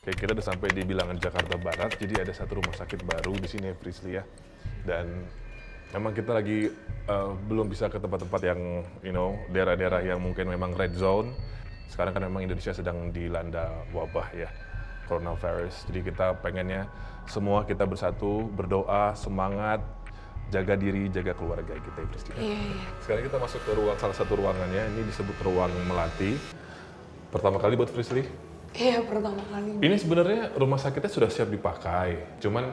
Kayak kita udah sampai di bilangan Jakarta Barat, jadi ada satu rumah sakit baru di sini, Frisly ya. Dan memang kita lagi belum bisa ke tempat-tempat yang, daerah-daerah yang mungkin memang red zone. Sekarang kan memang Indonesia sedang dilanda wabah ya, coronavirus. Jadi kita pengennya semua kita bersatu, berdoa, semangat, jaga diri, jaga keluarga kita, Frisly. Sekarang kita masuk ke salah satu ruangannya, ini disebut ruang melati. Pertama kali buat Frisly. Iya, pertama kali. Ini sebenarnya rumah sakitnya sudah siap dipakai, cuman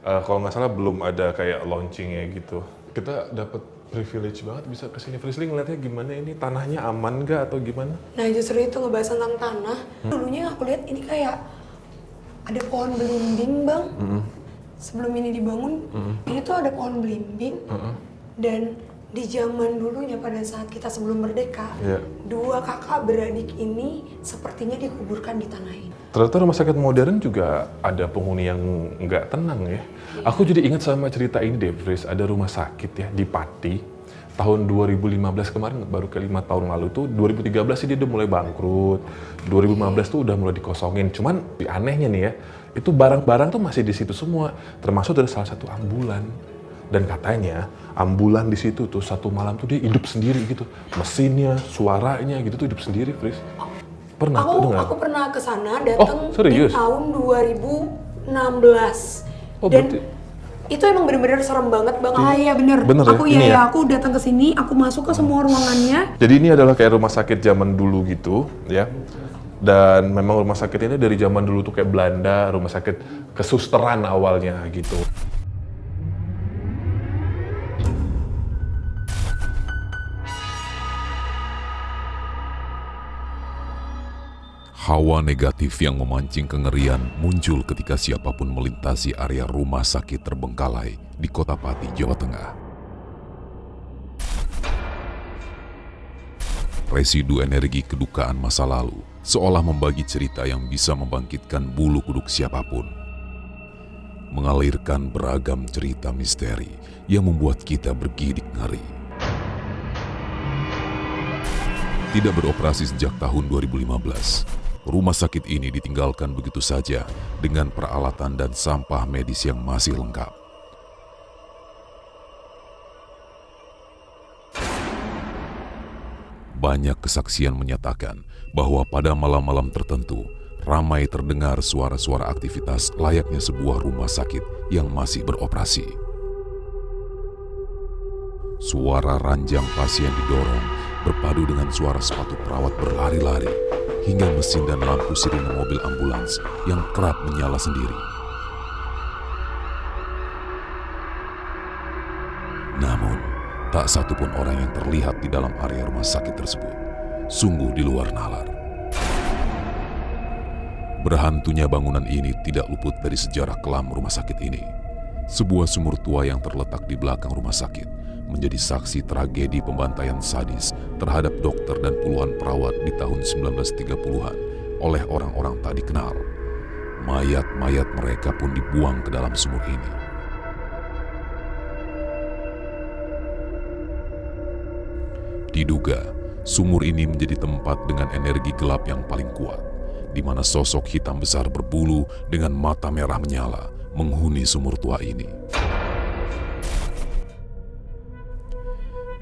kalau nggak salah belum ada kayak launchingnya gitu. Kita dapat privilege banget bisa kesini. Frisly ngeliatnya gimana ini, tanahnya aman nggak atau gimana? Nah justru itu ngebahas tentang tanah. Dulunya aku lihat ini kayak ada pohon belimbing, Bang. Sebelum ini dibangun, ini tuh ada pohon belimbing. Dan di zaman dulunya pada saat kita sebelum merdeka, dua kakak beradik ini sepertinya dikuburkan di tanah ini. Ternyata rumah sakit modern juga ada penghuni yang nggak tenang ya. Aku jadi ingat sama cerita ini deh, Fris. Ada rumah sakit ya di Pati. Tahun 2015 kemarin, baru ke 5 tahun lalu tuh, 2013 sih dia udah mulai bangkrut. 2015 tuh udah mulai dikosongin. Cuman anehnya nih ya, itu barang-barang tuh masih di situ semua. Termasuk dari salah satu ambulan. Dan katanya ambulan di situ tuh satu malam tuh dia hidup sendiri gitu, mesinnya, suaranya gitu tuh hidup sendiri, Fris. Pernah dengar? Aku pernah ke sana datang di serius? tahun 2016. Oh, dan berarti itu emang bener-bener serem banget, Bang. Iya bener. Aku ini ya? aku datang ke sini, aku masuk ke semua ruangannya. Jadi ini adalah kayak rumah sakit zaman dulu gitu ya. Dan memang rumah sakit ini dari zaman dulu tuh kayak Belanda, rumah sakit kesusteran awalnya gitu. Hawa negatif yang memancing kengerian muncul ketika siapapun melintasi area rumah sakit terbengkalai di Kota Pati, Jawa Tengah. Residu energi kedukaan masa lalu seolah membagi cerita yang bisa membangkitkan bulu kuduk siapapun. Mengalirkan beragam cerita misteri yang membuat kita bergidik ngeri. Tidak beroperasi sejak tahun 2015, rumah sakit ini ditinggalkan begitu saja dengan peralatan dan sampah medis yang masih lengkap. Banyak kesaksian menyatakan bahwa pada malam-malam tertentu ramai terdengar suara-suara aktivitas layaknya sebuah rumah sakit yang masih beroperasi. Suara ranjang pasien didorong berpadu dengan suara sepatu perawat berlari-lari hingga mesin dan lampu sirine mobil ambulans yang kerap menyala sendiri. Namun, tak satupun orang yang terlihat di dalam area rumah sakit tersebut. Sungguh di luar nalar. Berhantunya bangunan ini tidak luput dari sejarah kelam rumah sakit ini. Sebuah sumur tua yang terletak di belakang rumah sakit menjadi saksi tragedi pembantaian sadis terhadap dokter dan puluhan perawat di tahun 1930-an oleh orang-orang tak dikenal. Mayat-mayat mereka pun dibuang ke dalam sumur ini. Diduga, sumur ini menjadi tempat dengan energi gelap yang paling kuat, di mana sosok hitam besar berbulu dengan mata merah menyala menghuni sumur tua ini.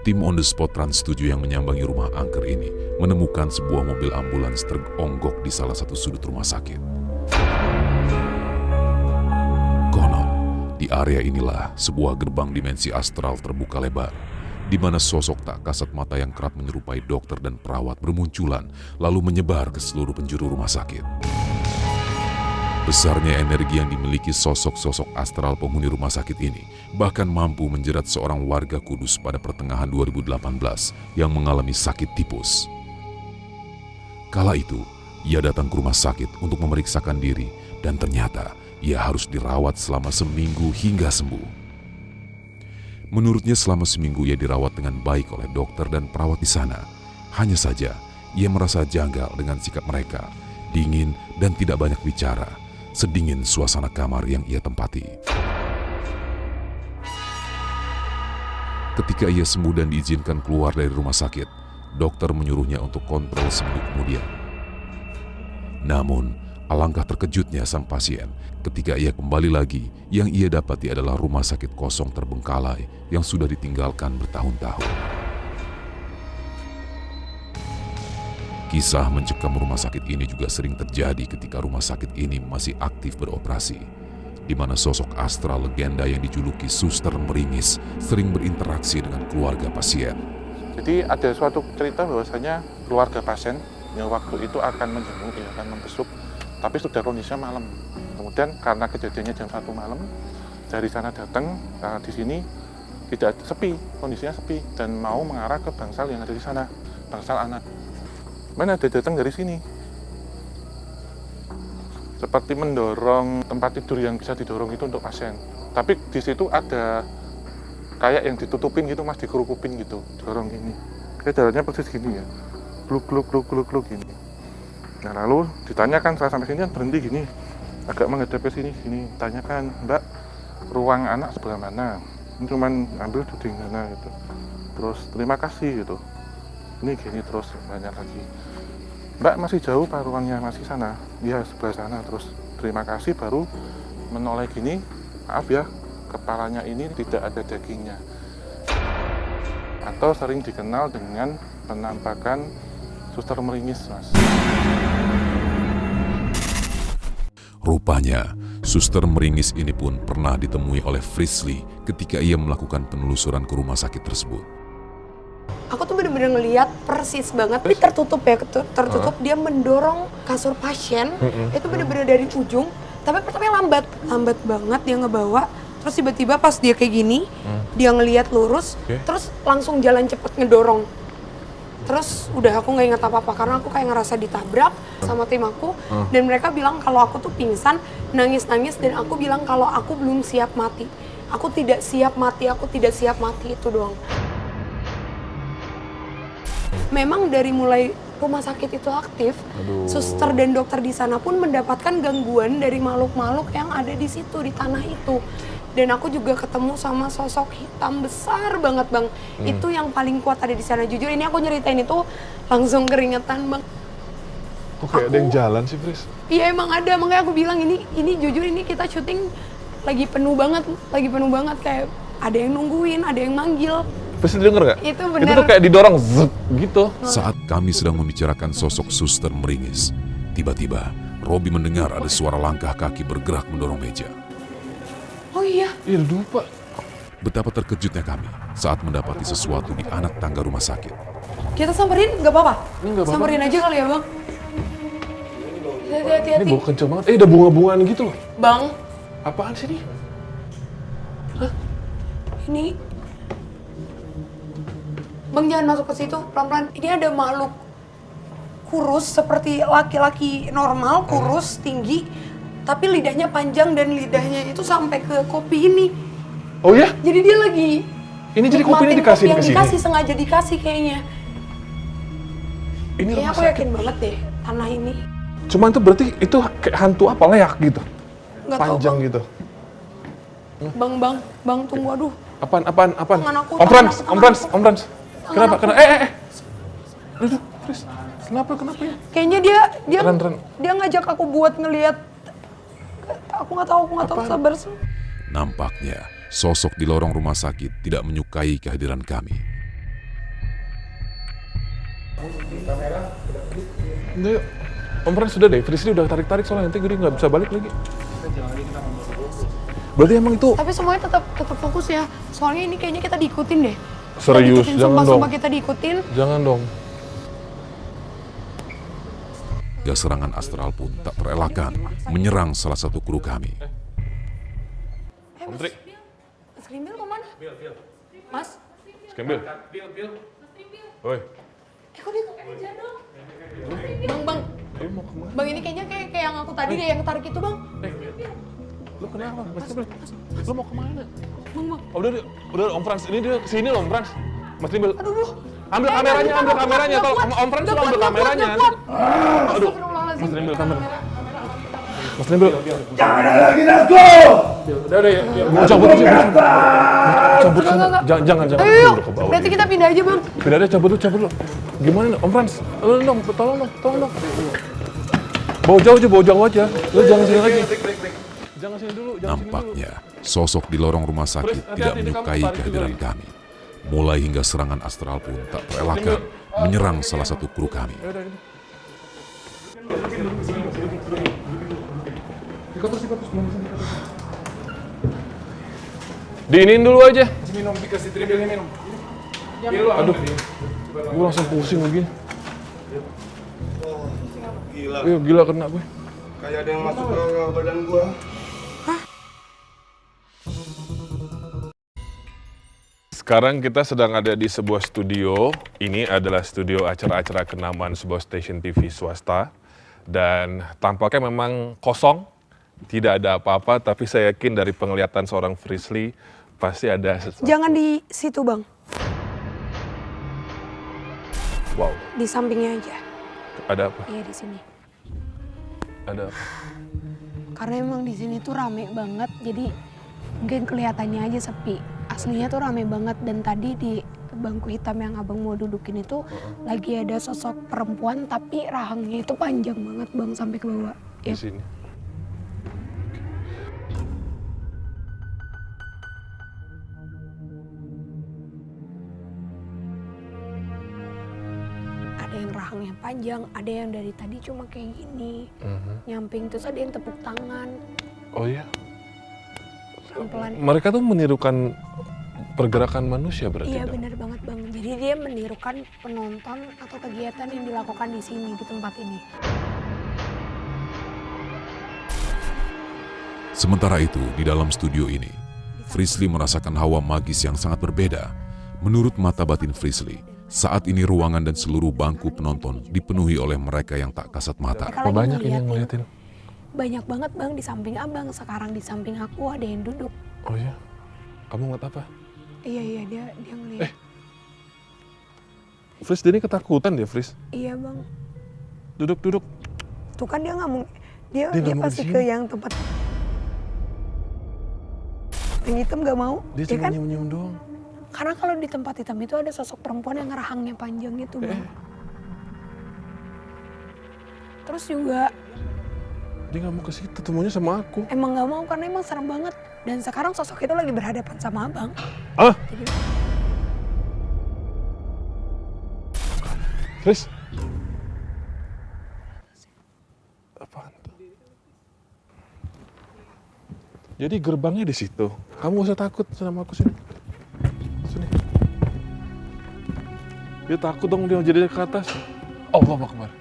Tim on the spot Trans 7 yang menyambangi rumah angker ini menemukan sebuah mobil ambulans teronggok di salah satu sudut rumah sakit. Konon, di area inilah sebuah gerbang dimensi astral terbuka lebar, di mana sosok tak kasat mata yang kerap menyerupai dokter dan perawat bermunculan lalu menyebar ke seluruh penjuru rumah sakit. Besarnya energi yang dimiliki sosok-sosok astral penghuni rumah sakit ini bahkan mampu menjerat seorang warga Kudus pada pertengahan 2018 yang mengalami sakit tipus. Kala itu, ia datang ke rumah sakit untuk memeriksakan diri dan ternyata ia harus dirawat selama seminggu hingga sembuh. Menurutnya selama seminggu ia dirawat dengan baik oleh dokter dan perawat di sana. Hanya saja, ia merasa janggal dengan sikap mereka, dingin dan tidak banyak bicara, sedingin suasana kamar yang ia tempati. Ketika ia sembuh dan diizinkan keluar dari rumah sakit, dokter menyuruhnya untuk kontrol seminggu kemudian. Namun, Alangkah terkejutnya sang pasien ketika ia kembali lagi, yang ia dapati adalah rumah sakit kosong terbengkalai yang sudah ditinggalkan bertahun-tahun. Kisah mencekam rumah sakit ini juga sering terjadi ketika rumah sakit ini masih aktif beroperasi, di mana sosok astral legenda yang dijuluki Suster Meringis sering berinteraksi dengan keluarga pasien. Jadi ada suatu cerita bahwasanya keluarga pasien yang waktu itu akan menjenguk, akan membesuk, tapi sudah kondisinya malam. Kemudian karena kejadiannya jam 1 malam, dari sana datang, di sini tidak sepi, kondisinya sepi, dan mau mengarah ke bangsal yang ada di sana, bangsal anak. Mana ada datang dari sini, seperti mendorong tempat tidur yang bisa didorong itu untuk pasien. Tapi di situ ada kayak yang ditutupin gitu mas, dikerukupin gitu, dorong gini. Kayak jalannya persis gini ya, gluk gini. Nah lalu ditanyakan, saya sampai sini kan berhenti gini, agak menghadap ke sini, tanyakan, Mbak, ruang anak sebelah mana? Ini cuman ambil duding mana gitu. Terus terima kasih gitu. Ini gini terus banyak lagi. Mbak, masih jauh Pak ruangnya, masih sana? Iya sebelah sana. Terus terima kasih, baru menoleh gini, maaf ya, kepalanya ini tidak ada dagingnya. Atau sering dikenal dengan penampakan Suster Meringis, Mas. Rupanya, Suster Meringis ini pun pernah ditemui oleh Frisley ketika ia melakukan penelusuran ke rumah sakit tersebut. Aku tuh bener-bener ngeliat persis banget, tapi tertutup ya, tertutup. Dia mendorong kasur pasien, itu bener-bener dari ujung, tapi pertamanya lambat banget dia ngebawa. Terus tiba-tiba pas dia kayak gini, dia ngeliat lurus, terus langsung jalan cepet ngedorong. Terus udah aku nggak ingat apa-apa karena aku kayak ngerasa ditabrak sama tim aku, dan mereka bilang kalau aku tuh pingsan, nangis-nangis, dan aku bilang kalau aku belum siap mati. Aku tidak siap mati, itu doang. Memang dari mulai rumah sakit itu aktif, suster dan dokter di sana pun mendapatkan gangguan dari makhluk-makhluk yang ada di situ, di tanah itu. Dan aku juga ketemu sama sosok hitam besar banget, Bang. Itu yang paling kuat ada di sana. Jujur ini aku nyeritain itu langsung keringetan, Bang. Kok kayak ada yang jalan sih, Fris? Iya emang ada, makanya aku bilang ini jujur ini kita syuting lagi penuh banget kayak ada yang nungguin, ada yang manggil. Fris denger nggak? Itu bener. Itu tuh kayak didorong, zep, gitu. Saat kami sedang membicarakan sosok Suster Meringis, tiba-tiba Robi mendengar ada suara langkah kaki bergerak mendorong meja. Oh iya. Iya, lupa. Betapa terkejutnya kami saat mendapati sesuatu di anak tangga rumah sakit. Kita samperin nggak apa-apa? Ini nggak apa-apa. Samperin aja kali ya, Bang. Hati-hati. Ini bau kenceng banget. Ada bunga-bungaan gitu loh. Bang, Apaan sih ini? ini Bang jangan masuk ke situ, pelan-pelan. Ini ada makhluk kurus seperti laki-laki normal, kurus, tinggi, tapi lidahnya panjang dan lidahnya itu sampai ke kopi ini. Oh ya? Jadi dia lagi Ini jadi kopinya nikmatin dikasih kopi yang ke sini? dikasih, sengaja dikasih kayaknya. Ini Kayaknya rumah aku sakit. yakin banget deh, tanah ini. Cuman itu berarti itu kayak hantu apa, leak gitu? Nggak tahu, Panjang Bang. gitu. Bang, tunggu, aduh. Apaan? Tangan aku, Om Frans. tangan aku. Kenapa? Tangan Kenapa? Duduk, Fris. Kenapa ya? Kayaknya dia Ren. dia ngajak aku buat ngelihat. Aku nggak tahu, sabar. Nampaknya sosok di lorong rumah sakit tidak menyukai kehadiran kami. Udah yuk. Om Frans sudah deh, Fris udah tarik-tarik soalnya nanti gue nggak bisa balik lagi. Berarti emang itu Tapi semuanya tetap fokus ya. Soalnya ini kayaknya kita diikutin deh. serius, jangan dong. Sumpah kita diikutin. Jangan dong. Gas serangan astral pun tak terelakkan menyerang salah satu kru kami. Om Tri, Mas Grimbil kemana? Mas? Skembil. Oi, Kok dia kejar dong? Bang. lu mau kemana? Bang ini kayaknya kayak yang aku tadi deh, yang tarik itu, Bang. Lu kenapa? Mas Skembil, lu mau kemana? Bang. Oh, udah Om Frans, ini dia kesini loh Om Frans. Mas Skembil, Aduh. ambil kameranya, tolong Om Frans lu ambil kameranya. Aduh, Mas Skembil kamera. Mas Skembil, Jangan ada lagi Nasko! udah ya, gua cabut aja. Cabut sana, Enggak. jangan. Ayo, Udah ke bawah. berarti kita pindah aja, Bang. Tidak ada, cabut lu. Gimana Om Frans? Tolong dong. Bawa jauh aja. Lu jangan sini lagi. Jangan sini dulu, Nampaknya sosok di lorong rumah sakit tidak menyukai kehadiran kami. Mulai hingga serangan astral pun tak terelakkan menyerang salah satu kru kami. Diinin dulu aja. Minum, dikasih tribil minum. Aduh, gue langsung pusing begini. Gila, Iya, gila kena gue. kayak ada yang masuk ke badan gua. Sekarang kita sedang ada di sebuah studio. Ini adalah studio acara-acara kenamaan sebuah stasiun TV swasta. Dan tampaknya memang kosong, tidak ada apa-apa. Tapi saya yakin dari penglihatan seorang Frisly, pasti ada sesuatu. Jangan di situ, Bang. Wow, Di sampingnya aja. ada apa? Iya, di sini. Ada apa? Karena emang di sini tuh rame banget, jadi mungkin kelihatannya aja sepi. Aslinya tuh rame banget, dan tadi di bangku hitam yang abang mau dudukin itu lagi ada sosok perempuan, tapi rahangnya itu panjang banget, Bang, sampai ke bawah. Di Ya. sini. Ada yang rahangnya panjang, ada yang dari tadi cuma kayak gini, nyamping, terus ada yang tepuk tangan, Oh iya? pelan-pelan. Mereka tuh menirukan pergerakan manusia berarti Iya, dong? benar banget, Bang. Jadi dia menirukan penonton atau kegiatan yang dilakukan di sini, di tempat ini. Sementara itu, di dalam studio ini, Frisly merasakan hawa magis yang sangat berbeda. Menurut mata batin Frisly, saat ini ruangan dan seluruh bangku penonton dipenuhi oleh mereka yang tak kasat mata. Mereka Apa lagi banyak ini yang ngeliatin. ngeliatin? Banyak banget, Bang, di samping abang. Sekarang di samping aku ada yang duduk. Oh iya? Kamu ngeliat apa? Iya, dia ngeliat. Fris, dia ini ketakutan dia, Fris. Iya, Bang. Duduk. Tuh kan dia nggak mau, dia Dia nggak mau pasti di ke sini. yang tempat yang hitam nggak mau, Dia ya cuma kan? nyium-nyium doang. Karena kalau di tempat hitam itu ada sosok perempuan yang rahangnya panjang itu, Bang. Terus juga Dia nggak mau ke situ, temunya sama aku. emang nggak mau karena emang serem banget. Dan sekarang sosok itu lagi berhadapan sama abang. Ah, Jadi Fris. Apaan tuh? Jadi gerbangnya di situ. Kamu gak usah takut sama aku sini. Sini. Dia takut dong, dia jadi ke atas. Allah Akbar.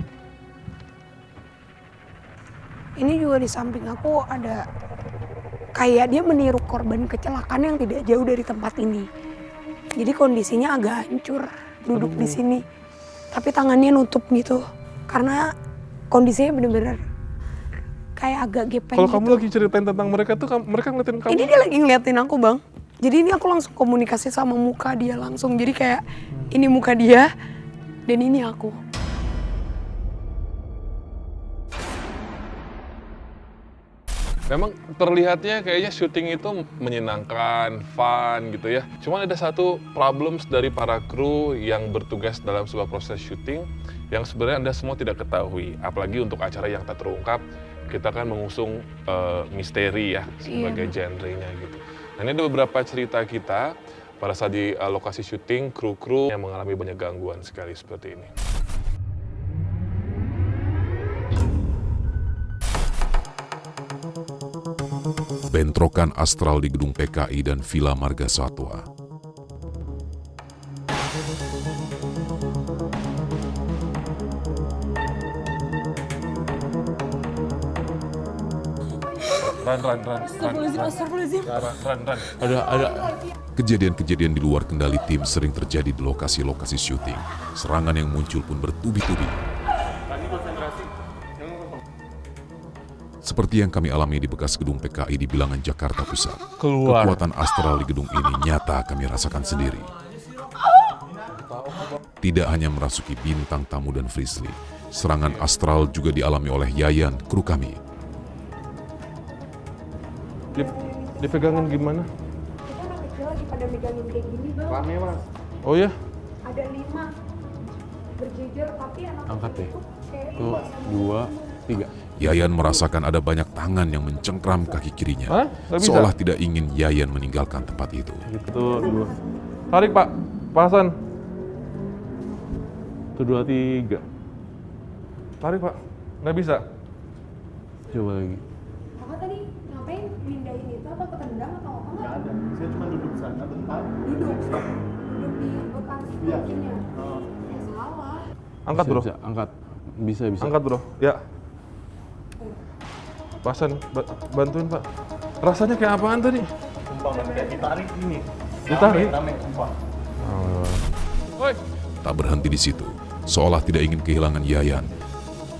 ini juga di samping aku ada kayak dia meniru korban kecelakaan yang tidak jauh dari tempat ini. Jadi kondisinya agak hancur duduk di sini. Tapi tangannya nutup gitu. Karena kondisinya bener-bener kayak agak gepeng Kalau gitu. kamu lagi ceritain tentang mereka tuh, mereka ngeliatin kamu. Ini dia lagi ngeliatin aku, Bang. Jadi ini aku langsung komunikasi sama muka dia langsung. Jadi kayak ini muka dia dan ini aku. Memang terlihatnya kayaknya syuting itu menyenangkan, fun gitu ya. Cuman ada satu problems dari para kru yang bertugas dalam sebuah proses syuting yang sebenarnya Anda semua tidak ketahui. Apalagi untuk acara yang tak terungkap, kita kan mengusung misteri ya sebagai genre-nya gitu. Nah, ini ada beberapa cerita kita pada saat di lokasi syuting, kru-kru yang mengalami banyak gangguan sekali seperti ini. Bentrokan astral di gedung PKI dan Villa Marga Satwa. Ran. Ada. Kejadian-kejadian di luar kendali tim sering terjadi di lokasi-lokasi syuting. Serangan yang muncul pun bertubi-tubi. Seperti yang kami alami di bekas gedung PKI di Bilangan, Jakarta Pusat. Keluar. Kekuatan astral di gedung ini nyata kami rasakan sendiri. Tidak hanya merasuki bintang tamu dan Frisly, serangan astral juga dialami oleh Yayan, kru kami. Dipegangin gimana? Kita anak kecil lagi pada megangin kayak gini, Bang. Rame, Mas. Oh ya? Ada 5 berjejer tapi anak Angkat kecil deh. itu kayak Tuh, 2, 3. Yayan merasakan ada banyak tangan yang mencengkram kaki kirinya, Hah? Nggak bisa? seolah tidak ingin Yayan meninggalkan tempat itu. Itu 2. Tarik Pak, pasan. Itu 2, 3. Tarik Pak, nggak bisa. Coba lagi. Kakak tadi ngapain mindahin itu atau ketendang atau apa nggak? Ada. Saya cuma duduk sana bentar. Duduk di bekas Iya. mesinnya. Ya salah. Angkat bro, Bisa, angkat. Bisa. angkat bro. Ya. Pasan, bantuin Pak. Rasanya kayak apaan tadi? Sumpah Mas, kayak ditarik gini. Ditarik? Rame, sumpah. Woi, Tak berhenti di situ, seolah tidak ingin kehilangan Yayan.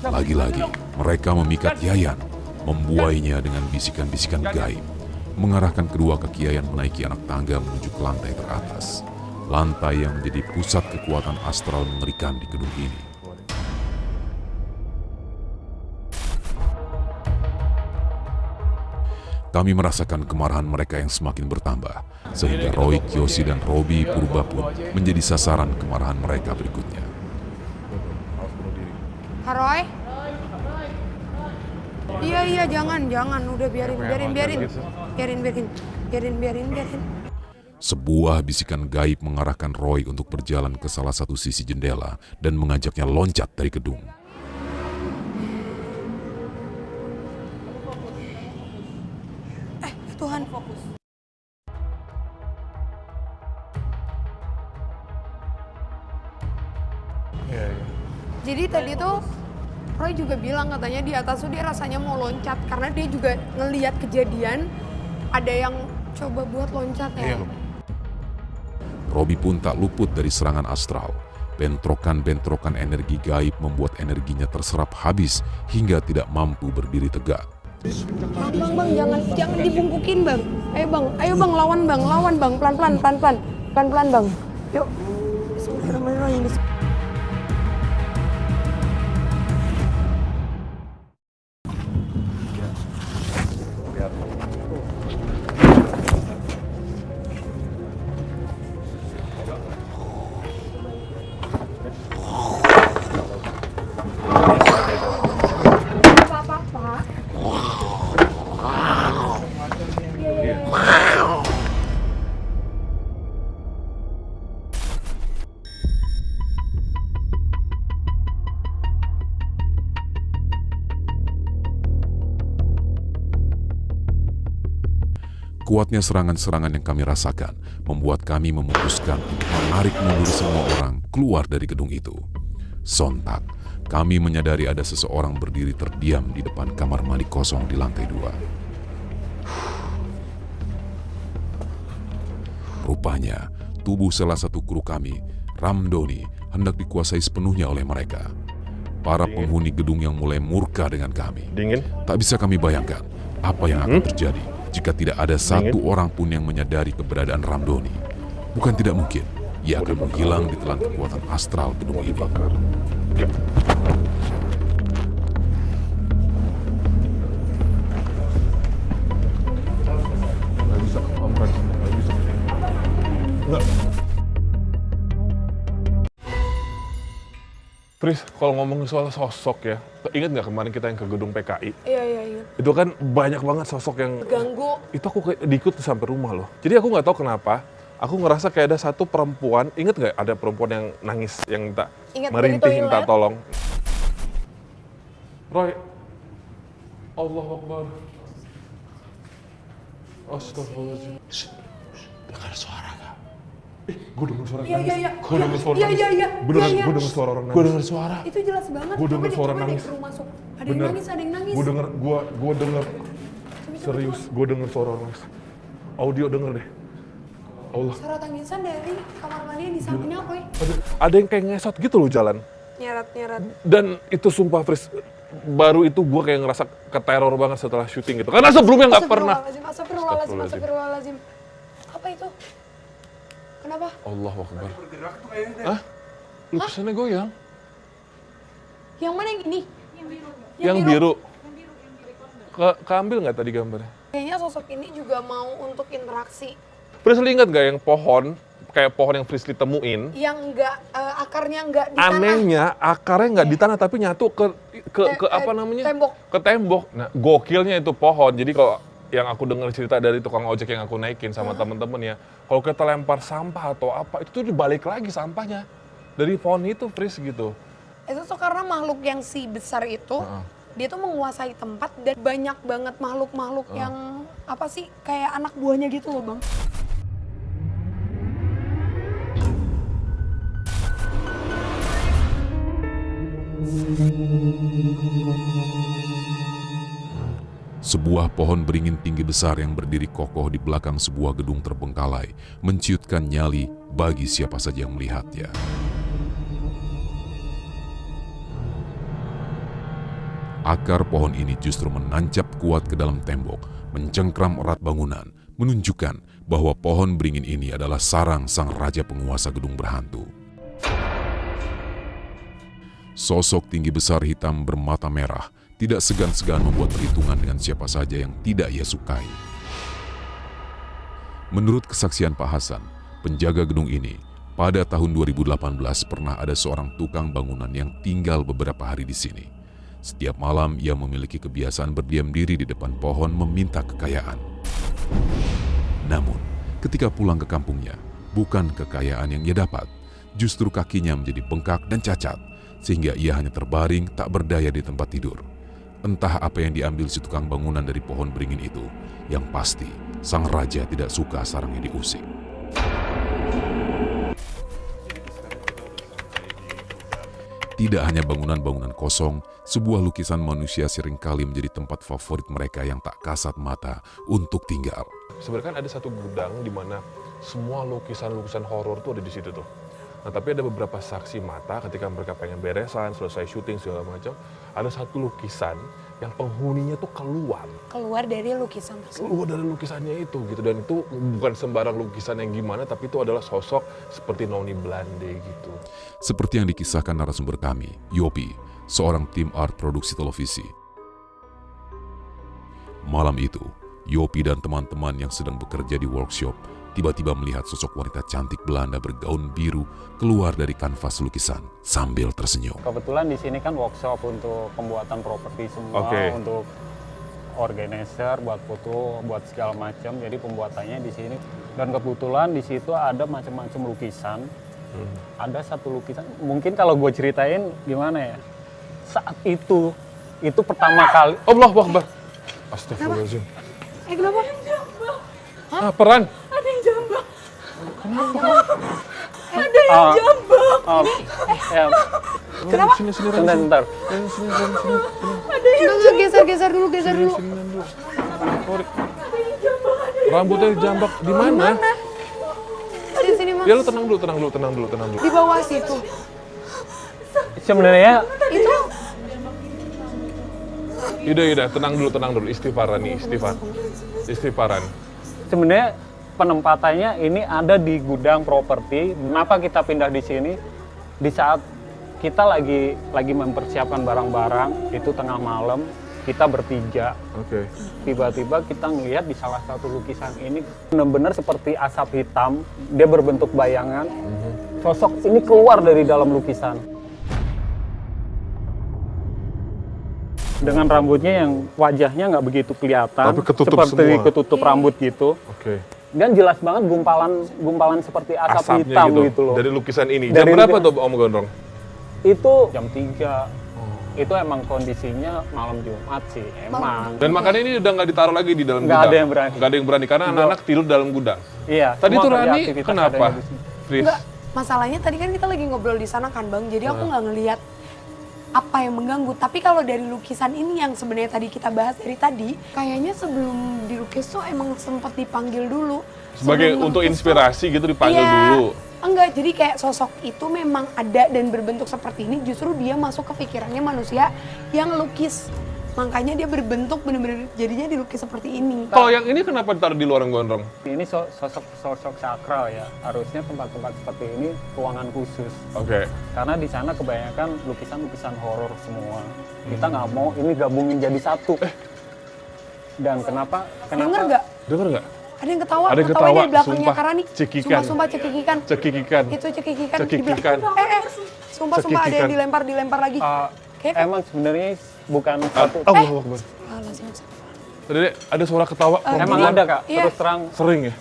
Lagi-lagi, mereka memikat Yayan, membuainya dengan bisikan-bisikan gaib, mengarahkan kedua kaki Yayan menaiki anak tangga menuju ke lantai teratas. Lantai yang menjadi pusat kekuatan astral mengerikan di gedung ini. Kami merasakan kemarahan mereka yang semakin bertambah, sehingga Roy, Kyoshi, dan Robi Purba pun menjadi sasaran kemarahan mereka berikutnya. Haroy? Iya, jangan. Udah biarin. Sebuah bisikan gaib mengarahkan Roy untuk berjalan ke salah satu sisi jendela dan mengajaknya loncat dari gedung. Tuhan. Jadi tadi tuh Roy juga bilang katanya di atas tuh dia rasanya mau loncat karena dia juga ngelihat kejadian ada yang coba buat loncat ya. Robi pun tak luput dari serangan astral. Bentrokan-bentrokan energi gaib membuat energinya terserap habis hingga tidak mampu berdiri tegak. Bang, jangan dibungkukin bang. Ayo bang, lawan bang, pelan-pelan bang. Yuk. Bismillahirrahmanirrahim. Kuatnya serangan-serangan yang kami rasakan membuat kami memutuskan untuk menarik mundur semua orang keluar dari gedung itu. Sontak, kami menyadari ada seseorang berdiri terdiam di depan kamar mandi kosong di lantai 2. Rupanya, tubuh salah satu kru kami, Ramdhani, hendak dikuasai sepenuhnya oleh mereka. Para penghuni gedung yang mulai murka dengan kami. dingin. Tak bisa kami bayangkan apa yang akan terjadi jika tidak ada satu orang pun yang menyadari keberadaan Ramdhani. Bukan tidak mungkin, ia akan menghilang di telan kekuatan astral gedung ini. Nggak bisa, Om Ran. Nggak bisa. Nggak. Pris, kalau ngomongin soal sosok ya, ingat nggak kemarin kita yang ke gedung PKI? Iya. Itu kan banyak banget sosok yang Ganggu. itu aku kayak diikut sampai rumah loh. Jadi aku nggak tahu kenapa, aku ngerasa kayak ada satu perempuan, inget nggak ada perempuan yang nangis, yang minta Ingat merintih, dari minta toilet? tolong. Roy, Allahu Akbar. Astagfirullahaladzim. Dengar suara gak? Gue denger suara Iya. Gue denger suara Iya. Beneran, Iya. gue denger suara orang nangis. Gue dengar suara. Itu jelas banget. Gua denger suara coba nangis. Deh, masuk. Ada Bener. yang nangis. Gue denger. Serius, gue denger suara orang nangis. Audio denger deh. Allah. Suara tangisan dari kamar mandi yang di sampingnya apa ya? Ada yang kayak ngesot gitu loh jalan. Nyerat. Dan itu sumpah Fris, baru itu gue kayak ngerasa keteror banget setelah syuting gitu. Karena sebelumnya nggak pernah. Astagfirullahaladzim. Apa itu? Kenapa? Allahu Akbar. Hah? Lukisannya goyang? Yang mana yang ini? Yang biru. Keambil nggak tadi gambarnya? Kayaknya sosok ini juga mau untuk interaksi. Prisly ingat nggak yang pohon, kayak pohon yang Prisly temuin? Yang enggak, akarnya enggak di tanah. Anehnya akarnya nggak di tanah tapi nyatu ke apa namanya? Tembok. Ke tembok. Nah, gokilnya itu pohon. Jadi kalau yang aku dengar cerita dari tukang ojek yang aku naikin sama temen-temen ya, kalau kita lempar sampah atau apa, itu tuh dibalik lagi sampahnya. Dari pohon itu, Pris, gitu. Itu tuh karena makhluk yang si besar itu, dia tuh menguasai tempat dan banyak banget makhluk-makhluk yang apa sih, kayak anak buahnya gitu loh, Bang. Sebuah pohon beringin tinggi besar yang berdiri kokoh di belakang sebuah gedung terbengkalai menciutkan nyali bagi siapa saja yang melihatnya. Akar pohon ini justru menancap kuat ke dalam tembok, mencengkram erat bangunan, menunjukkan bahwa pohon beringin ini adalah sarang sang raja penguasa gedung berhantu. Sosok tinggi besar hitam bermata merah tidak segan-segan membuat perhitungan dengan siapa saja yang tidak ia sukai. Menurut kesaksian Pak Hasan, penjaga gedung ini, pada tahun 2018 pernah ada seorang tukang bangunan yang tinggal beberapa hari di sini. Setiap malam ia memiliki kebiasaan berdiam diri di depan pohon meminta kekayaan. Namun, ketika pulang ke kampungnya, bukan kekayaan yang ia dapat, justru kakinya menjadi bengkak dan cacat, sehingga ia hanya terbaring tak berdaya di tempat tidur. Entah apa yang diambil si tukang bangunan dari pohon beringin itu, yang pasti sang raja tidak suka sarangnya diusik. Tidak hanya bangunan-bangunan kosong, sebuah lukisan manusia seringkali menjadi tempat favorit mereka yang tak kasat mata untuk tinggal. Sebenarnya kan ada satu gudang di mana semua lukisan-lukisan horor tuh ada di situ tuh. Nah, tapi ada beberapa saksi mata ketika mereka pengen beresan, selesai syuting segala macam, ada satu lukisan yang penghuninya tuh Keluar dari lukisan tersebut. keluar dari lukisannya itu gitu, dan itu bukan sembarang lukisan yang gimana, tapi itu adalah sosok seperti Noni Blande gitu. Seperti yang dikisahkan narasumber kami, Yopi, seorang tim art produksi televisi. Malam itu, Yopi dan teman-teman yang sedang bekerja di workshop tiba-tiba melihat sosok wanita cantik Belanda bergaun biru keluar dari kanvas lukisan sambil tersenyum. Kebetulan di sini kan workshop untuk pembuatan properti semua, untuk organizer, buat foto, buat segala macam. Jadi pembuatannya di sini. Dan kebetulan di situ ada macam-macam lukisan. Ada satu lukisan, mungkin kalau gue ceritain gimana ya? Saat itu pertama kali. Allahu Akbar. Astagfirullahaladzim. Kenapa? Ah, peran. Ada yang jambak. Ada yang jambak. Ya. Kenapa? Sini, Sebentar. Sini. Ada yang geser dulu. Rambutnya dijambak di mana? Di sini, Mas. Ya lu tenang dulu. Di bawah situ. Sebenarnya Itu Yaudah, tenang dulu. Istighfaran. sebenarnya penempatannya ini ada di gudang properti. Kenapa kita pindah di sini? Di saat kita lagi mempersiapkan barang-barang, itu tengah malam, kita bertiga. Oke. Tiba-tiba kita ngelihat di salah satu lukisan ini benar-benar seperti asap hitam, dia berbentuk bayangan. Sosok ini keluar dari dalam lukisan. Dengan rambutnya yang wajahnya nggak begitu kelihatan, Tapi ketutup seperti semua. ketutup rambut gitu. Oke. Dan jelas banget gumpalan seperti asap Asapnya hitam gitu loh. Dari lukisan ini. Dari Jam berapa tuh Om Gondrong? Itu jam 3. Itu emang kondisinya malam Jumat sih, emang. Dan makanya ini udah nggak ditaruh lagi di dalam Nggak gudang. ada yang berani. Nggak ada yang berani karena anak-anak tidur dalam gudang. Iya. Tadi semua tuh kerja Rani aktivitas kenapa? adanya di sini. Fris? enggak. Masalahnya tadi kan kita lagi ngobrol di sana kan, Bang. Jadi aku nggak ngelihat apa yang mengganggu. Tapi kalau dari lukisan ini yang sebenarnya tadi kita bahas dari tadi, kayaknya sebelum dilukis tuh emang sempat dipanggil dulu. Sebagai Sebelum untuk ngelukis inspirasi gitu dipanggil Iya. dulu. Enggak, jadi kayak sosok itu memang ada dan berbentuk seperti ini, justru dia masuk ke pikirannya manusia yang lukis. Makanya dia berbentuk bener-bener jadinya dilukis seperti ini. Kalau yang ini kenapa ditaruh di luar Gondrong? Ini sosok sakral ya. Harusnya tempat-tempat seperti ini ruangan khusus. Oke. Karena di sana kebanyakan lukisan-lukisan horor semua. Kita nggak mau ini gabungin jadi satu. Dan kenapa? Denger nggak? Dengar nggak? Ada yang ketawa, Ada yang ketawanya ketawa, di belakangnya sumpah. Karani. Cekikan. Sumpah cekikikan. Cekikikan. Itu cekikikan. Cekikikan. Sumpah ada Cekikikan. yang dilempar lagi. Kayak Emang sebenarnya bukan satu. Allahu Akbar. Alasan. Tadi ada suara ketawa Emang perempuan. ada Kak, Iya. terus terang. Sering ya?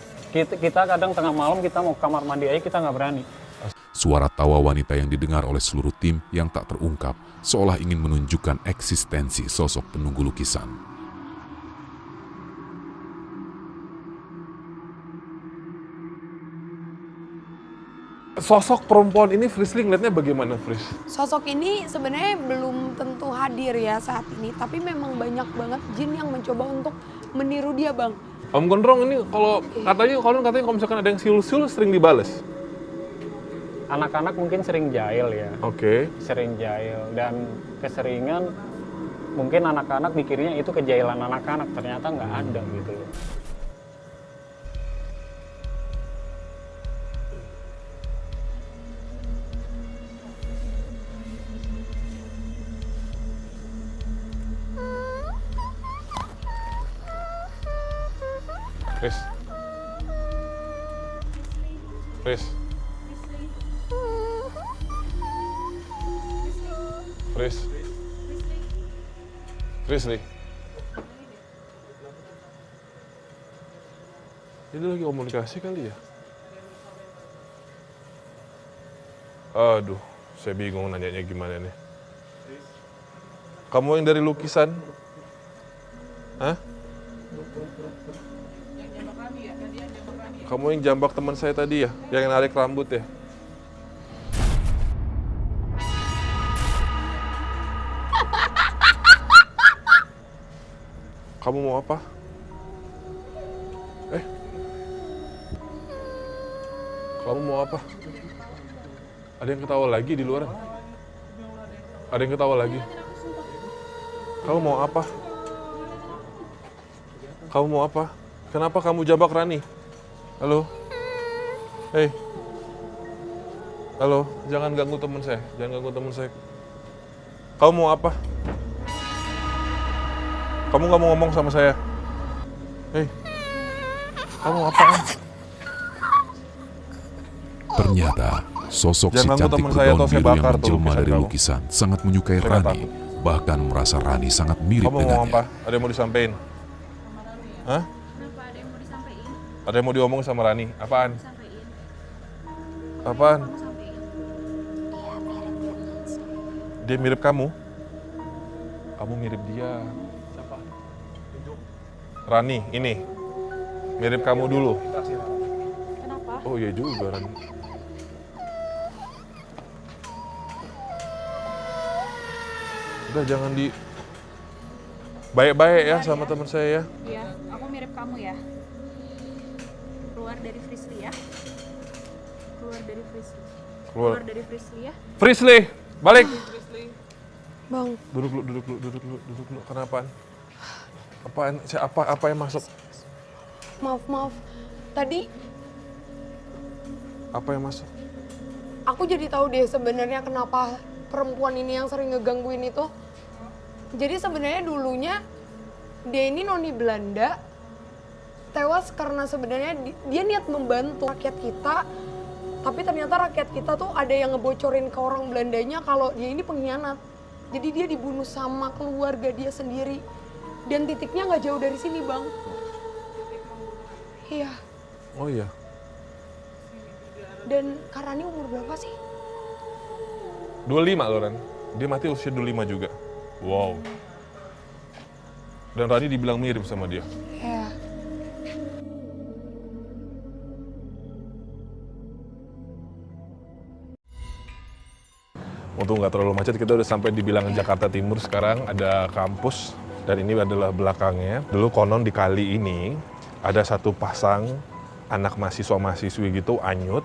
Kita kadang tengah malam kita mau ke kamar mandi aja kita nggak berani. Suara tawa wanita yang didengar oleh seluruh tim yang tak terungkap seolah ingin menunjukkan eksistensi sosok penunggu lukisan. Sosok perempuan ini Frisly ngeliatnya bagaimana, Fris? Sosok ini sebenarnya belum tentu hadir ya saat ini, tapi memang banyak banget jin yang mencoba untuk meniru dia, Bang. Om Gondrong ini kalau katanya kalau misalkan ada yang siul-siul sering dibales. Anak-anak mungkin sering jahil ya. Oke. Sering jahil dan keseringan mungkin anak-anak mikirnya itu kejahilan anak-anak, ternyata nggak ada gitu loh. Fris. Fris. Fris. Frisly. Ini lagi komunikasi kali ya? Aduh, saya bingung nanyanya gimana nih. Kamu yang dari lukisan? Hah? Kamu yang jambak teman saya tadi ya? Yang narik rambut ya? Kamu mau apa? Kamu mau apa? Ada yang ketawa lagi di luar? Ada yang ketawa lagi? Kamu mau apa? Kamu mau apa? Kenapa kamu jambak Rani? Halo? Hei. Halo, jangan ganggu teman saya. Jangan ganggu teman saya. Kamu mau apa? Kamu nggak mau ngomong sama saya? Hei. Kamu mau apa? Ternyata sosok si Jangan ganggu cantik teman saya atau bergaun saya biru yang bakar tuh menjelma lukisan dari kamu. lukisan sangat menyukai Saya Rani, takut. bahkan merasa Rani sangat mirip Kamu mau apa? dengannya. Ada yang mau disampaikan? Hah? Kenapa ada yang mau disampaikan? Ada yang mau diomongin sama Rani? Apaan? Sampaikan. Apaan? Kamu sampaikan. Dia mirip kamu? Kamu mirip dia. Siapa? Rani, ini. Mirip kamu dulu. Kenapa? Oh iya juga, Rani. Udah jangan di... Baik-baik ya sama teman saya ya. Iya, aku mirip kamu ya. Keluar dari Frisly ya. Keluar dari Frisly. Keluar. Keluar dari Frisly ya. Frisly, balik. Bang, Duduk dulu. Kenapaan? Apaan? Apa yang masuk? maaf. Tadi Apa yang masuk? aku jadi tahu deh sebenarnya kenapa perempuan ini yang sering ngegangguin itu. Jadi sebenarnya dulunya dia ini noni Belanda tewas karena sebenarnya dia niat membantu rakyat kita, tapi ternyata rakyat kita tuh ada yang ngebocorin ke orang Belandanya kalau dia ini pengkhianat. Jadi dia dibunuh sama keluarga dia sendiri. Dan titiknya nggak jauh dari sini, Bang. Iya. Oh iya. Dan Karani umur berapa sih? 25 loh, Ran. Dia mati usia 25 juga. Wow. Dan Rani dibilang mirip sama dia. Iya. Untuk nggak terlalu macet, kita udah sampai di bilangan Jakarta Timur sekarang. Ada kampus, dan ini adalah belakangnya. Dulu konon di kali ini, ada satu pasang anak mahasiswa-mahasiswi gitu, anyut.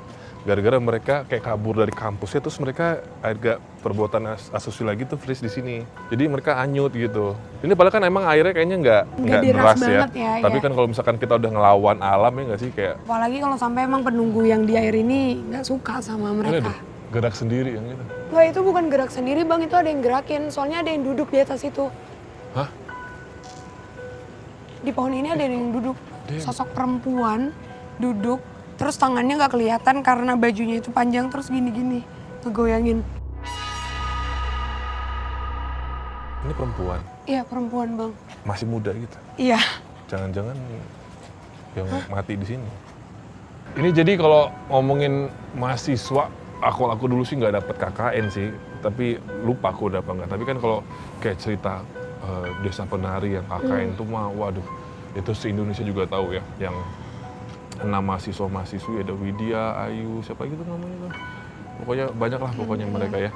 Gara-gara mereka kayak kabur dari kampusnya, terus mereka agak perbuatan asusila gitu, Fris di sini. Jadi mereka anyut gitu. Ini padahal kan emang airnya kayaknya nggak deras deras ya. banget ya, Tapi ya. kan kalau misalkan kita udah ngelawan alam ya nggak sih, kayak Apalagi kalau sampai emang penunggu yang di air ini nggak suka sama ini mereka. deh, gerak sendiri yang gitu. Wah, itu bukan gerak sendiri, Bang. Itu ada yang gerakin. Soalnya ada yang duduk di atas itu. Hah? Di pohon ini ada yang duduk. sosok perempuan duduk, terus tangannya nggak kelihatan karena bajunya itu panjang terus gini-gini ngegoyangin. Ini perempuan? Iya perempuan bang. Masih muda gitu? Iya. Jangan-jangan yang mati di sini. Ini jadi kalau ngomongin mahasiswa, aku dulu sih nggak dapet KKN sih, tapi lupa aku udah apa nggak. Tapi kan kalau kayak cerita Desa Penari yang KKN itu mah, waduh, itu se-Indonesia juga tahu ya. Yang 6 mahasiswa-mahasiswi, ada Widya, Ayu, siapa gitu namanya tuh. Pokoknya banyak lah pokoknya mereka ya.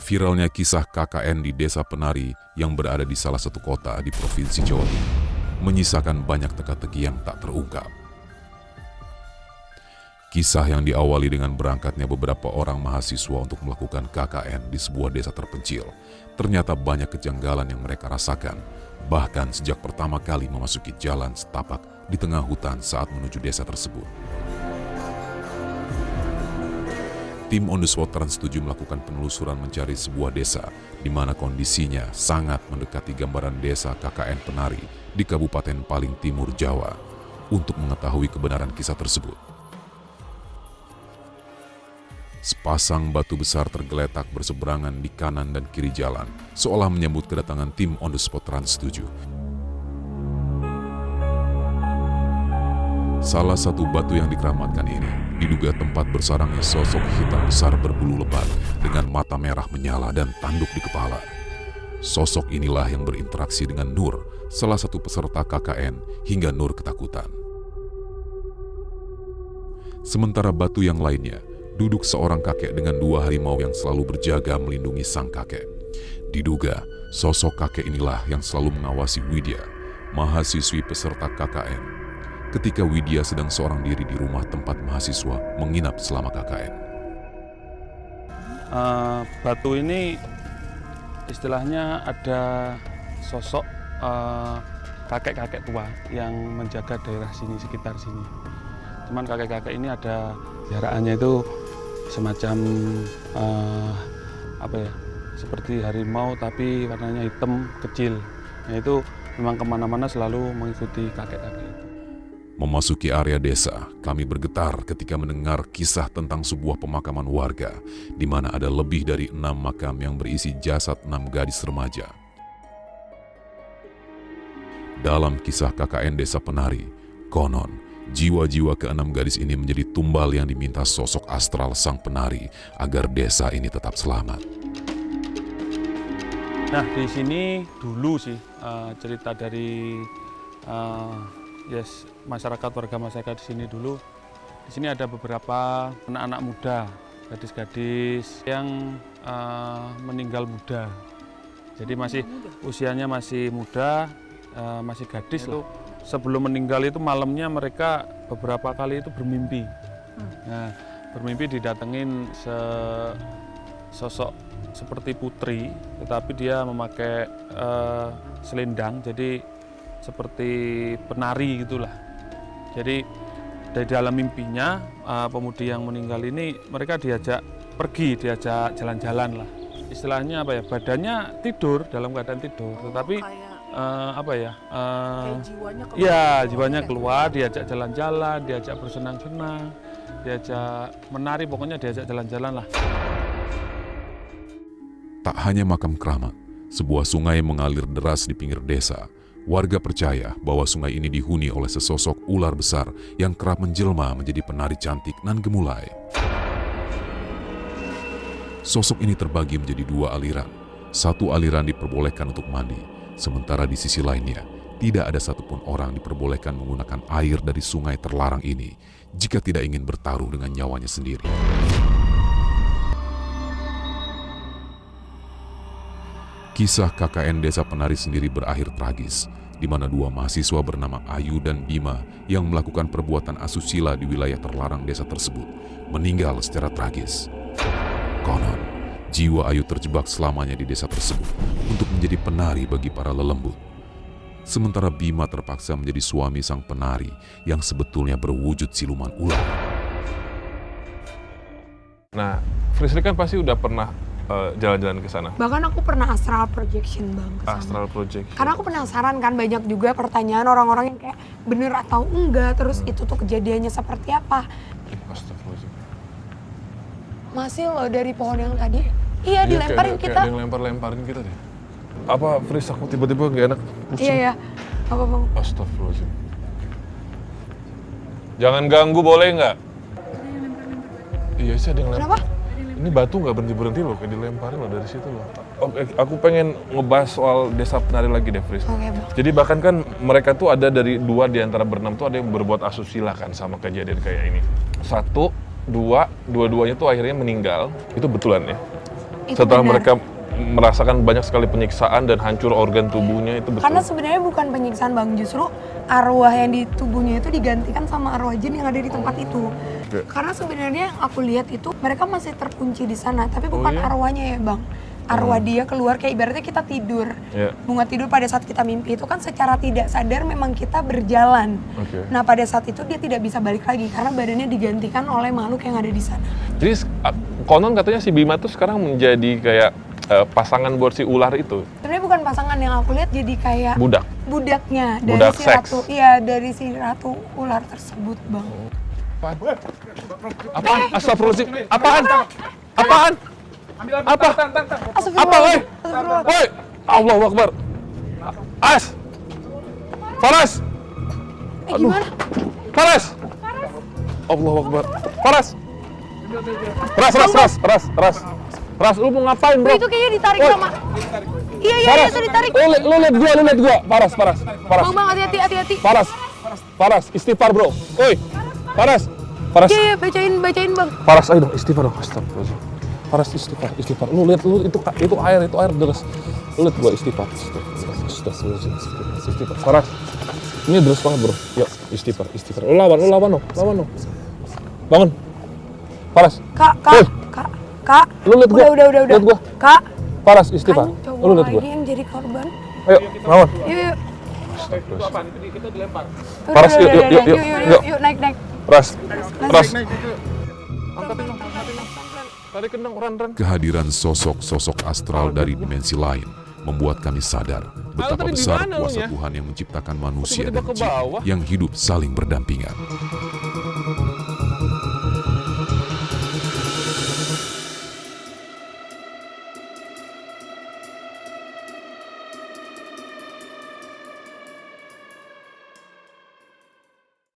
Viralnya kisah KKN di Desa Penari yang berada di salah satu kota di Provinsi Jawa Timur menyisakan banyak teka-teki yang tak terungkap. Kisah yang diawali dengan berangkatnya beberapa orang mahasiswa untuk melakukan KKN di sebuah desa terpencil, ternyata banyak kejanggalan yang mereka rasakan, bahkan sejak pertama kali memasuki jalan setapak di tengah hutan saat menuju desa tersebut. Tim On The Spot Trans 7 melakukan penelusuran mencari sebuah desa di mana kondisinya sangat mendekati gambaran desa KKN Penari di Kabupaten paling timur Jawa untuk mengetahui kebenaran kisah tersebut. Sepasang batu besar tergeletak berseberangan di kanan dan kiri jalan, seolah menyambut kedatangan tim On The Spot Trans 7. Salah satu batu yang dikeramatkan ini diduga tempat bersarangnya sosok hitam besar berbulu lebat dengan mata merah menyala dan tanduk di kepala. Sosok inilah yang berinteraksi dengan Nur, salah satu peserta KKN, hingga Nur ketakutan. Sementara batu yang lainnya, duduk seorang kakek dengan 2 harimau yang selalu berjaga melindungi sang kakek. Diduga, sosok kakek inilah yang selalu mengawasi Widya, mahasiswi peserta KKN. Ketika Widya sedang seorang diri di rumah tempat mahasiswa menginap selama KKN. Batu ini istilahnya ada sosok kakek-kakek tua yang menjaga daerah sini, sekitar sini. Cuman kakek-kakek ini ada jaraannya itu semacam seperti harimau tapi warnanya hitam kecil. Nah, itu memang kemana-mana selalu mengikuti kakek-kakek itu. Memasuki area desa, kami bergetar ketika mendengar kisah tentang sebuah pemakaman warga, di mana ada lebih dari 6 makam yang berisi jasad 6 gadis remaja. Dalam kisah KKN Desa Penari, konon, jiwa-jiwa ke-6 gadis ini menjadi tumbal yang diminta sosok astral sang penari agar desa ini tetap selamat. Nah, di sini dulu sih cerita dari masyarakat, warga masyarakat di sini dulu. Di sini ada beberapa anak-anak muda, gadis-gadis yang meninggal muda. Jadi usianya masih muda, masih gadis lah. Sebelum meninggal itu malamnya mereka beberapa kali itu bermimpi. Nah, bermimpi didatengin sosok seperti putri, tetapi dia memakai selendang, jadi seperti penari gitulah. Jadi dari dalam mimpinya pemudi yang meninggal ini mereka diajak pergi, diajak jalan-jalan lah. Istilahnya badannya tidur, dalam keadaan tidur, tetapi jiwanya keluar, diajak jalan-jalan, diajak bersenang-senang, diajak menari, pokoknya diajak jalan-jalan lah. Tak hanya makam keramat, sebuah sungai mengalir deras di pinggir desa. Warga percaya bahwa sungai ini dihuni oleh sesosok ular besar yang kerap menjelma menjadi penari cantik nan gemulai. Sosok ini terbagi menjadi 2 aliran. Satu aliran diperbolehkan untuk mandi, sementara di sisi lainnya tidak ada satupun orang diperbolehkan menggunakan air dari sungai terlarang ini jika tidak ingin bertaruh dengan nyawanya sendiri. Kisah KKN Desa Penari sendiri berakhir tragis, di mana 2 mahasiswa bernama Ayu dan Bima yang melakukan perbuatan asusila di wilayah terlarang desa tersebut meninggal secara tragis. Konon, jiwa Ayu terjebak selamanya di desa tersebut untuk menjadi penari bagi para lelembut. Sementara Bima terpaksa menjadi suami sang penari yang sebetulnya berwujud siluman ular. Nah, Frisri kan pasti udah pernah jalan-jalan ke sana? Bahkan aku pernah astral projection bang ke sana. Astral projection. Karena aku penasaran kan, banyak juga pertanyaan orang-orang yang kayak bener atau enggak, terus itu tuh kejadiannya seperti apa. Astagfirullahaladzim. Masih loh dari pohon yang tadi. Iya, dilemparin kita. Kayak ada yang lempar-lemparin kita deh. Apa, Fris, aku tiba-tiba gak enak pusing. Iya, apa bang? Astagfirullahaladzim. Jangan ganggu, boleh nggak? Iya sih, ada yang lempar. Kenapa? Ini batu nggak berhenti-berhenti loh, kayak dilemparin loh dari situ loh. Oke, aku pengen ngebahas soal desa penari lagi deh, Fris. Oke, bang. Jadi bahkan kan mereka tuh ada dari 2 di antara berenam tuh ada yang berbuat asusila kan sama kejadian kayak ini. 1, 2, dua-duanya tuh akhirnya meninggal. Itu betulan ya? Itu Setelah benar. mereka merasakan banyak sekali penyiksaan dan hancur organ tubuhnya, itu betul. Karena sebenarnya bukan penyiksaan bang, justru arwah yang di tubuhnya itu digantikan sama arwah jin yang ada di tempat itu. Oke. Karena sebenarnya yang aku lihat itu mereka masih terkunci di sana, tapi bukan iya? arwahnya ya bang. Arwah dia keluar kayak ibaratnya kita tidur. Iya. Bunga tidur pada saat kita mimpi itu kan secara tidak sadar memang kita berjalan. Oke. Nah pada saat itu dia tidak bisa balik lagi karena badannya digantikan oleh makhluk yang ada di sana. Jadi konon katanya si Bima tuh sekarang menjadi kayak pasangan buat si ular itu. Sebenarnya bukan pasangan yang aku lihat, jadi kayak Budak. budaknya dari Budak si seks. ratu. Iya, dari si ratu ular tersebut, bang. Apaan? Astagfirullahaladzim. Apaan? Apaan? Apa? Apa, woi? Woi! Allahu Akbar. As! Faras! Gimana? Faras! Allahu Akbar. Faras! Ras, lu mau ngapain, bro? Itu kayaknya ditarik Woi. sama. Iya, Faras, itu ditarik. Lu liat gua. Faras. Bang, hati-hati. Faras, istighfar, bro. Woi, Faras. Iya, bacain, bang. Faras, ayo dong, istighfar dong. Astagfirullahaladzim. Faras, istighfar. Lu lihat, itu air deras. Lu lihat gua istighfar. Astagfirullahaladzim. Istighfar. Faras, ini deras banget, bro. Yuk, istighfar. Lu lawan dong. Bangun. Faras. Kak. Lu lihat gua. Udah. Lihat gua. Kak. Faras, istighfar. Kan Lu lihat cowok gua. lagi yang jadi korban. Ayo, lawan. Yuk. Kita dilempar. Faras, Udah, yuk. Yuk, naik. Ras. Tarik kendang, ran. Kehadiran sosok-sosok astral dari dimensi lain membuat kami sadar betapa tadi di besar mana kuasa lu ya? Tuhan yang menciptakan manusia Tiba-tiba dan ke jin bawah. yang hidup saling berdampingan.